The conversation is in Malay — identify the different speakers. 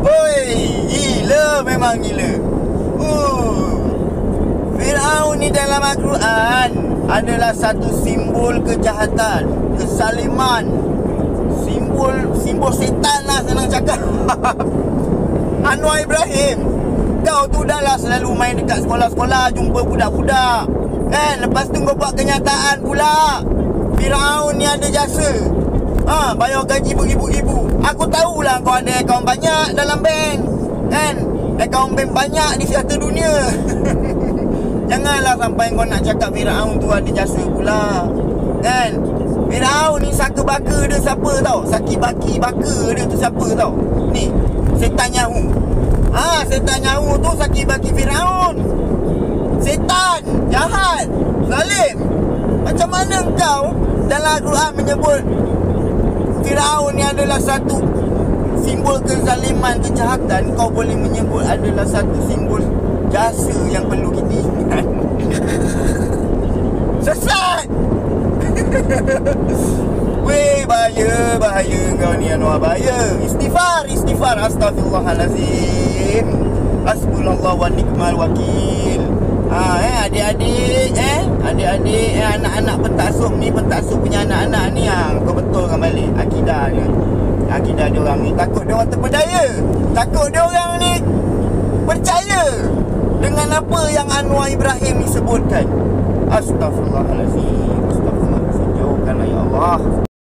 Speaker 1: Oi, gila, memang gila. Firaun ni dalam Al-Quran adalah satu simbol kejahatan, kesaliman, simbol setan lah, senang cakap. Anwar Ibrahim, kau tu dah lah selalu main dekat sekolah-sekolah, jumpa budak-budak kan. Lepas tu kau buat kenyataan pula Firaun ni ada jasa, bayar gaji beribu-ribu. Aku tahulah kau ada akaun banyak dalam bank kan, akaun bank banyak di serata dunia. Janganlah sampai kau nak cakap Firaun tu ada jasa pula kan. Firaun ni saka baka dia siapa tau, saki-baki baka dia tu siapa tau. Ni setan Yahu. Setan Yahu tu saki-baki Firaun. Setan, jahat, zalim. Macam mana kau dalam Al-Quran menyebut Firaun ni adalah satu simbol kezaliman, kejahatan, kau boleh menyebut adalah satu simbol jasa yang perlu kita ingat? Sesat. Weh, bahaya kau ni Anwar, bahaya. Istighfar, astagfirullahalazim. Hasbunallah wa ni'mal wakil. Adik-adik, anak-anak pentaksub ni, pentaksub punya anak-anak ni, kau betulkan balik akidah dia orang ni. Takut dia orang terpedaya, takut dia orang ni percaya dengan apa yang Anwar Ibrahim ni sebutkan. Astagfirullahalazim, jauhkanlah ya Allah.